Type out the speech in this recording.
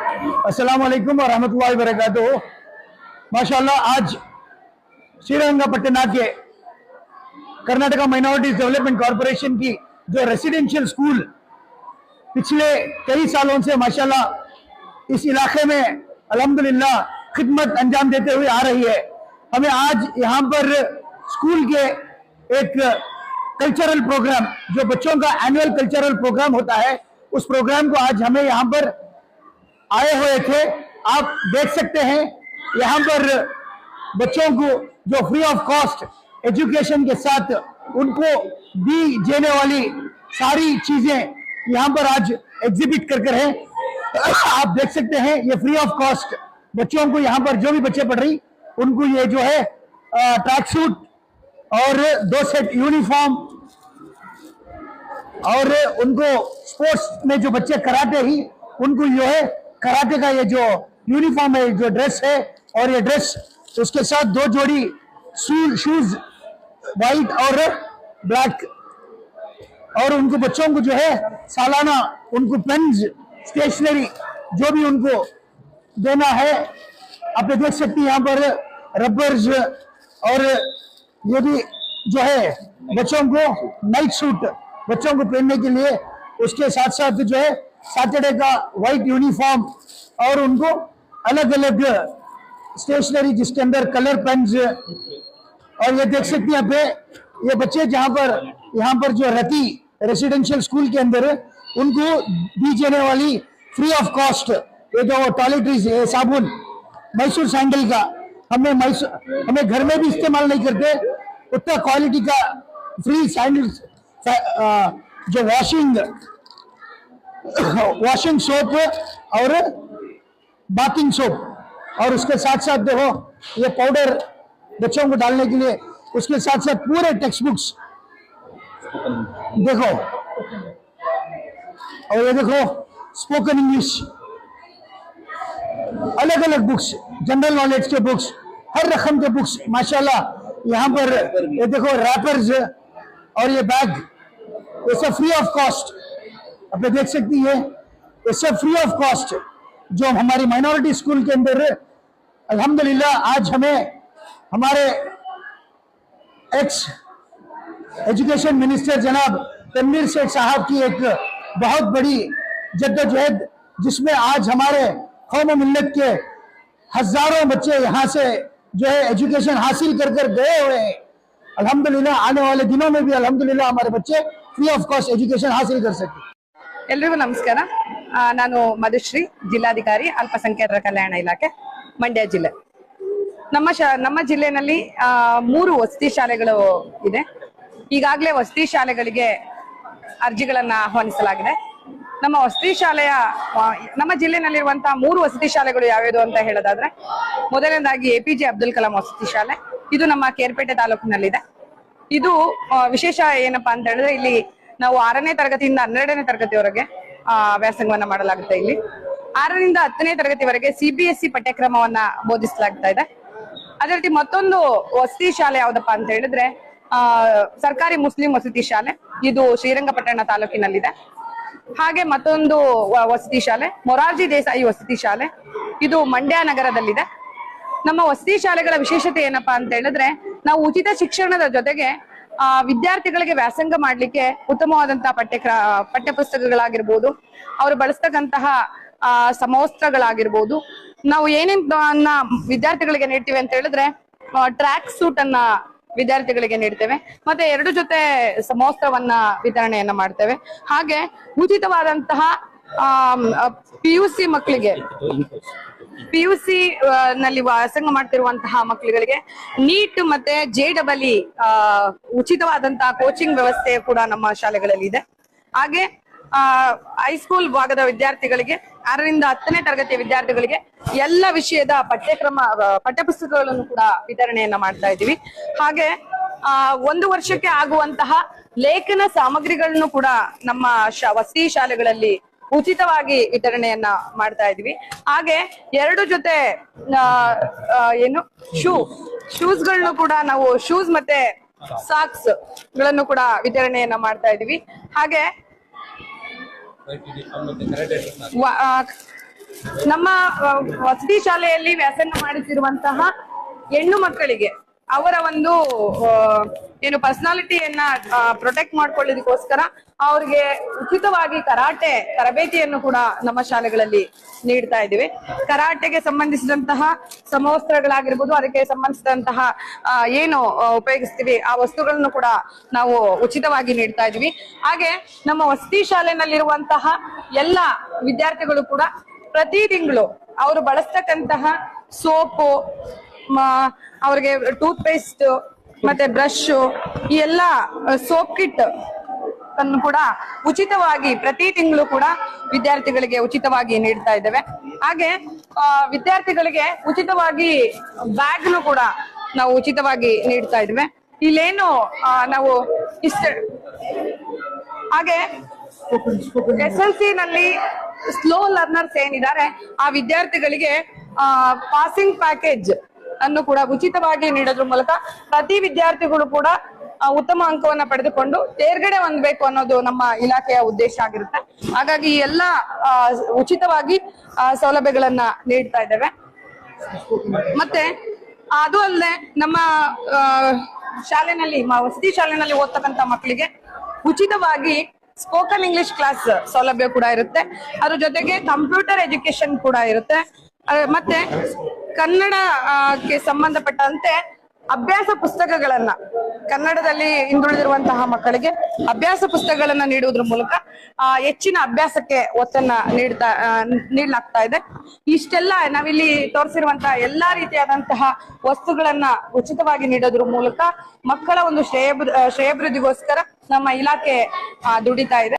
अस्सलाम वालेकुम और रहमतुल्लाहि व बरकातुहू। माशाअल्लाह आज श्रीरंगपट्टना के कर्नाटका माइनॉरिटीज डेवलपमेंट कॉरपोरेशन की जो रेसिडेंशियल स्कूल पिछले कई सालों से माशाअल्लाह इस इलाके में अल्हम्दुलिल्लाह खिदमत अंजाम देते हुए आ रही है। हमें आज यहाँ पर स्कूल के एक कल्चरल प्रोग्राम, जो बच्चों का एनुअल कल्चरल प्रोग्राम होता है, उस प्रोग्राम को आज हमें यहाँ पर आए हुए थे। आप देख सकते हैं यहाँ पर बच्चों को जो फ्री ऑफ कॉस्ट एजुकेशन के साथ उनको दी जाने वाली सारी चीजें यहाँ पर आज एग्जिबिट कर है। आप देख सकते हैं ये फ्री ऑफ कॉस्ट बच्चों को, यहाँ पर जो भी बच्चे पढ़ रही उनको ये जो है ट्रैक सूट और 2 सेट यूनिफॉर्म, और उनको स्पोर्ट्स में जो बच्चे कराटे ही उनको जो है कराटे का ये जो यूनिफॉर्म है, जो ड्रेस है, और ये ड्रेस उसके साथ 2 जोड़ी शूज वाइट और ब्लैक, और उनको बच्चों को जो है सालाना उनको पेन्स, स्टेशनरी जो भी उनको देना है। आप देख सकते हैं यहाँ पर रबर्स, और ये भी जो है बच्चों को नाइट सूट बच्चों को पहनने के लिए, उसके साथ साथ जो है सैटरडे का व्हाइट यूनिफॉर्म, और उनको अलग अलग स्टेशनरी जिसके अंदर कलर पेन्स। और ये देख सकते हैं पे ये बच्चे जहाँ पर जो रति रेसिडेंशियल स्कूल के अंदर उनको दी जाने वाली फ्री ऑफ कॉस्ट ये जो टॉयलेटरीज है, साबुन, मैसूर सैंडल का हमें घर में भी इस्तेमाल नहीं करते, उतना क्वालिटी का फ्री सैंडल, जो वॉशिंग सोप और बाथिंग सोप, और उसके साथ साथ देखो ये पाउडर बच्चों को डालने के लिए, उसके साथ साथ पूरे टेक्स्ट बुक्स देखो, और ये देखो स्पोकन इंग्लिश, अलग अलग बुक्स, जनरल नॉलेज के बुक्स, हर रकम के बुक्स माशाल्लाह। यहाँ पर ये देखो रैपर्स और ये बैग, ये सब फ्री ऑफ कॉस्ट आप देख सकती है। ये सब फ्री ऑफ कॉस्ट जो हमारी माइनॉरिटी स्कूल के अंदर अल्हम्दुलिल्लाह आज हमें हमारे एक्स एजुकेशन मिनिस्टर जनाब तनवीर सेठ साहब की एक बहुत बड़ी जद्दोजहद, जिसमें आज हमारे कौम मिल्लत के हजारों बच्चे यहाँ से जो है एजुकेशन हासिल कर गए हुए हैं। अल्हम्दुलिल्लाह आने वाले दिनों में भी अल्हम्दुलिल्लाह हमारे बच्चे फ्री ऑफ कॉस्ट एजुकेशन हासिल कर सके। ಎಲ್ರಿಗೂ ನಮಸ್ಕಾರ। ನಾನು ಮಧುಶ್ರೀ, ಜಿಲ್ಲಾಧಿಕಾರಿ ಅಲ್ಪಸಂಖ್ಯಾತರ ಕಲ್ಯಾಣ ಇಲಾಖೆ, ಮಂಡ್ಯ ಜಿಲ್ಲೆ। ನಮ್ಮ ಜಿಲ್ಲೆಯಲ್ಲಿ 3 ವಸತಿ ಶಾಲೆಗಳು ಇದೆ। ಈಗಾಗಲೇ ವಸತಿ ಶಾಲೆಗಳಿಗೆ ಅರ್ಜಿಗಳನ್ನ ಆಹ್ವಾನಿಸಲಾಗಿದೆ। ನಮ್ಮ ಜಿಲ್ಲೆಯಲ್ಲಿರುವಂತಹ 3 ವಸತಿ ಶಾಲೆಗಳು ಯಾವ್ಯಾವುದು ಅಂತ ಹೇಳೋದಾದ್ರೆ, ಮೊದಲನೇದಾಗಿ APJ ಅಬ್ದುಲ್ ಕಲಾಂ ವಸತಿ ಶಾಲೆ, ಇದು ನಮ್ಮ ಕೇರ್ಪೇಟೆ ತಾಲೂಕಿನಲ್ಲಿದೆ। ಇದು ವಿಶೇಷ ಏನಪ್ಪಾ ಅಂತ ಹೇಳಿದ್ರೆ, ಇಲ್ಲಿ ನಾವು 6ನೇ ತರಗತಿಯಿಂದ 12ನೇ ತರಗತಿವರೆಗೆ ವ್ಯಾಸಂಗವನ್ನ ಮಾಡಲಾಗುತ್ತೆ। ಇಲ್ಲಿ 6ರಿಂದ 10ನೇ ತರಗತಿವರೆಗೆ CBSE ಪಠ್ಯಕ್ರಮವನ್ನ ಬೋಧಿಸಲಾಗ್ತಾ ಇದೆ। ಅದೇ ರೀತಿ ಮತ್ತೊಂದು ವಸತಿ ಶಾಲೆ ಯಾವ್ದಪ್ಪ ಅಂತ ಹೇಳಿದ್ರೆ ಸರ್ಕಾರಿ ಮುಸ್ಲಿಂ ವಸತಿ ಶಾಲೆ, ಇದು ಶ್ರೀರಂಗಪಟ್ಟಣ ತಾಲೂಕಿನಲ್ಲಿದೆ। ಹಾಗೆ ಮತ್ತೊಂದು ವಸತಿ ಶಾಲೆ ಮೊರಾರ್ಜಿ ದೇಸಾಯಿ ವಸತಿ ಶಾಲೆ, ಇದು ಮಂಡ್ಯ ನಗರದಲ್ಲಿದೆ। ನಮ್ಮ ವಸತಿ ಶಾಲೆಗಳ ವಿಶೇಷತೆ ಏನಪ್ಪಾ ಅಂತ ಹೇಳಿದ್ರೆ, ನಾವು ಉಚಿತ ಶಿಕ್ಷಣದ ಜೊತೆಗೆ ವಿದ್ಯಾರ್ಥಿಗಳಿಗೆ ವ್ಯಾಸಂಗ ಮಾಡ್ಲಿಕ್ಕೆ ಉತ್ತಮವಾದಂತಹ ಪಠ್ಯ ಪುಸ್ತಕಗಳಾಗಿರ್ಬೋದು, ಅವರು ಬಳಸ್ತಕ್ಕಂತಹ ಸಮವಸ್ತ್ರಗಳಾಗಿರ್ಬೋದು, ನಾವು ಏನೇನ ವಿದ್ಯಾರ್ಥಿಗಳಿಗೆ ನೀಡ್ತೀವಿ ಅಂತ ಹೇಳಿದ್ರೆ ಟ್ರ್ಯಾಕ್ ಸೂಟ್ ಅನ್ನ ವಿದ್ಯಾರ್ಥಿಗಳಿಗೆ ನೀಡ್ತೇವೆ, ಮತ್ತೆ 2 ಜೊತೆ ಸಮವಸ್ತ್ರವನ್ನ ವಿತರಣೆಯನ್ನ ಮಾಡ್ತೇವೆ। ಹಾಗೆ ಉಚಿತವಾದಂತಹ PUC ಮಕ್ಕಳಿಗೆ, PUC ನಲ್ಲಿ ವ್ಯಾಸಂಗ ಮಾಡ್ತಿರುವಂತಹ ಮಕ್ಕಳಿಗೆ ನೀಟ್ ಮತ್ತೆ JEE ಉಚಿತವಾದಂತಹ ಕೋಚಿಂಗ್ ವ್ಯವಸ್ಥೆ ಕೂಡ ನಮ್ಮ ಶಾಲೆಗಳಲ್ಲಿ ಇದೆ। ಹಾಗೆ ಹೈಸ್ಕೂಲ್ ಭಾಗದ ವಿದ್ಯಾರ್ಥಿಗಳಿಗೆ, 6ರಿಂದ 10ನೇ ತರಗತಿಯ ವಿದ್ಯಾರ್ಥಿಗಳಿಗೆ ಎಲ್ಲ ವಿಷಯದ ಪಠ್ಯಪುಸ್ತಕಗಳನ್ನು ಕೂಡ ವಿತರಣೆಯನ್ನ ಮಾಡ್ತಾ ಇದ್ದೀವಿ। ಹಾಗೆ 1 ವರ್ಷಕ್ಕೆ ಆಗುವಂತಹ ಲೇಖನ ಸಾಮಗ್ರಿಗಳನ್ನು ಕೂಡ ನಮ್ಮ ವಸತಿ ಶಾಲೆಗಳಲ್ಲಿ ಉಚಿತವಾಗಿ ವಿತರಣೆಯನ್ನ ಮಾಡ್ತಾ ಇದೀವಿ। ಹಾಗೆ 2 ಜೊತೆ ಶೂಸ್ ಗಳನ್ನು ಕೂಡ ನಾವು ಶೂಸ್ ಮತ್ತೆ ಸಾಕ್ಸ್ ಗಳನ್ನು ಕೂಡ ವಿತರಣೆಯನ್ನ ಮಾಡ್ತಾ ಇದೀವಿ। ಹಾಗೆ ನಮ್ಮ ವಸತಿ ಶಾಲೆಯಲ್ಲಿ ವ್ಯಾಸಂಗ ಮಾಡಿಸಿರುವಂತಹ ಹೆಣ್ಣು ಮಕ್ಕಳಿಗೆ ಅವರ ಒಂದು ಏನು ಪರ್ಸನಾಲಿಟಿಯನ್ನ ಪ್ರೊಟೆಕ್ಟ್ ಮಾಡ್ಕೊಳ್ಳೋದಕ್ಕೋಸ್ಕರ ಅವ್ರಿಗೆ ಉಚಿತವಾಗಿ ಕರಾಟೆ ತರಬೇತಿಯನ್ನು ಕೂಡ ನಮ್ಮ ಶಾಲೆಗಳಲ್ಲಿ ನೀಡ್ತಾ ಇದ್ದೀವಿ. ಕರಾಟೆಗೆ ಸಂಬಂಧಿಸಿದಂತಹ ಸಮವಸ್ತ್ರಗಳಾಗಿರ್ಬೋದು, ಅದಕ್ಕೆ ಸಂಬಂಧಿಸಿದಂತಹ ಏನು ಉಪಯೋಗಿಸ್ತೀವಿ ಆ ವಸ್ತುಗಳನ್ನು ಕೂಡ ನಾವು ಉಚಿತವಾಗಿ ನೀಡ್ತಾ ಇದೀವಿ. ಹಾಗೆ ನಮ್ಮ ವಸತಿ ಶಾಲೆನಲ್ಲಿರುವಂತಹ ಎಲ್ಲ ವಿದ್ಯಾರ್ಥಿಗಳು ಕೂಡ ಪ್ರತಿ ತಿಂಗಳು ಅವರು ಬಳಸ್ತಕ್ಕಂತಹ ಸೋಪು, ಅವ್ರಿಗೆ ಟೂತ್ ಪೇಸ್ಟ್ ಮತ್ತೆ ಬ್ರಷ್, ಈ ಎಲ್ಲ ಸೋಪ್ ಕಿಟ್ ಅನ್ನು ಕೂಡ ಉಚಿತವಾಗಿ ಪ್ರತಿ ತಿಂಗಳು ಕೂಡ ವಿದ್ಯಾರ್ಥಿಗಳಿಗೆ ಉಚಿತವಾಗಿ ನೀಡ್ತಾ ಇದ್ದೇವೆ. ಹಾಗೆ ವಿದ್ಯಾರ್ಥಿಗಳಿಗೆ ಉಚಿತವಾಗಿ ಬ್ಯಾಗ್ನು ಕೂಡ ನಾವು ಉಚಿತವಾಗಿ ನೀಡ್ತಾ ಇದ್ದೇವೆ. ಇಲ್ಲೇನು ನಾವು ಹಾಗೆ SLC ನಲ್ಲಿ ಸ್ಲೋ ಲರ್ನರ್ಸ್ ಏನಿದ್ದಾರೆ ಆ ವಿದ್ಯಾರ್ಥಿಗಳಿಗೆ ಪಾಸಿಂಗ್ ಪ್ಯಾಕೇಜ್ ಅನ್ನು ಕೂಡ ಉಚಿತವಾಗಿ ನೀಡೋದ್ರ ಮೂಲಕ ಪ್ರತಿ ವಿದ್ಯಾರ್ಥಿಗಳು ಕೂಡ ಉತ್ತಮ ಅಂಕವನ್ನ ಪಡೆದುಕೊಂಡು ತೇರ್ಗಡೆ ಹೊಂದಬೇಕು ಅನ್ನೋದು ನಮ್ಮ ಇಲಾಖೆಯ ಉದ್ದೇಶ ಆಗಿರುತ್ತೆ. ಹಾಗಾಗಿ ಈ ಎಲ್ಲ ಉಚಿತವಾಗಿ ಸೌಲಭ್ಯಗಳನ್ನ ನೀಡ್ತಾ ಇದ್ದೇವೆ. ಮತ್ತೆ ಅದು ಅಲ್ಲದೆ ನಮ್ಮ ಶಾಲೆನಲ್ಲಿ ವಸತಿ ಶಾಲೆನಲ್ಲಿ ಓದ್ತಕ್ಕಂತ ಮಕ್ಕಳಿಗೆ ಉಚಿತವಾಗಿ ಸ್ಪೋಕನ್ ಇಂಗ್ಲಿಷ್ ಕ್ಲಾಸ್ ಸೌಲಭ್ಯ ಕೂಡ ಇರುತ್ತೆ. ಅದ್ರ ಜೊತೆಗೆ ಕಂಪ್ಯೂಟರ್ ಎಜುಕೇಶನ್ ಕೂಡ ಇರುತ್ತೆ. ಮತ್ತೆ ಕನ್ನಡಕ್ಕೆ ಸಂಬಂಧಪಟ್ಟಂತೆ ಅಭ್ಯಾಸ ಪುಸ್ತಕಗಳನ್ನ ಕನ್ನಡದಲ್ಲಿ ಹಿಂದುಳಿದಿರುವಂತಹ ಮಕ್ಕಳಿಗೆ ಅಭ್ಯಾಸ ಪುಸ್ತಕಗಳನ್ನ ನೀಡುವುದ್ರ ಮೂಲಕ ಹೆಚ್ಚಿನ ಅಭ್ಯಾಸಕ್ಕೆ ಒತ್ತನ್ನ ನೀಡಲಾಗ್ತಾ ಇದೆ. ಇಷ್ಟೆಲ್ಲ ನಾವಿಲ್ಲಿ ತೋರಿಸಿರುವಂತಹ ಎಲ್ಲಾ ರೀತಿಯಾದಂತಹ ವಸ್ತುಗಳನ್ನ ಉಚಿತವಾಗಿ ನೀಡೋದ್ರ ಮೂಲಕ ಮಕ್ಕಳ ಒಂದು ಶ್ರೇಯೋಭಿವೃದ್ಧಿಗೋಸ್ಕರ ನಮ್ಮ ಇಲಾಖೆ ದುಡಿತಾ ಇದೆ.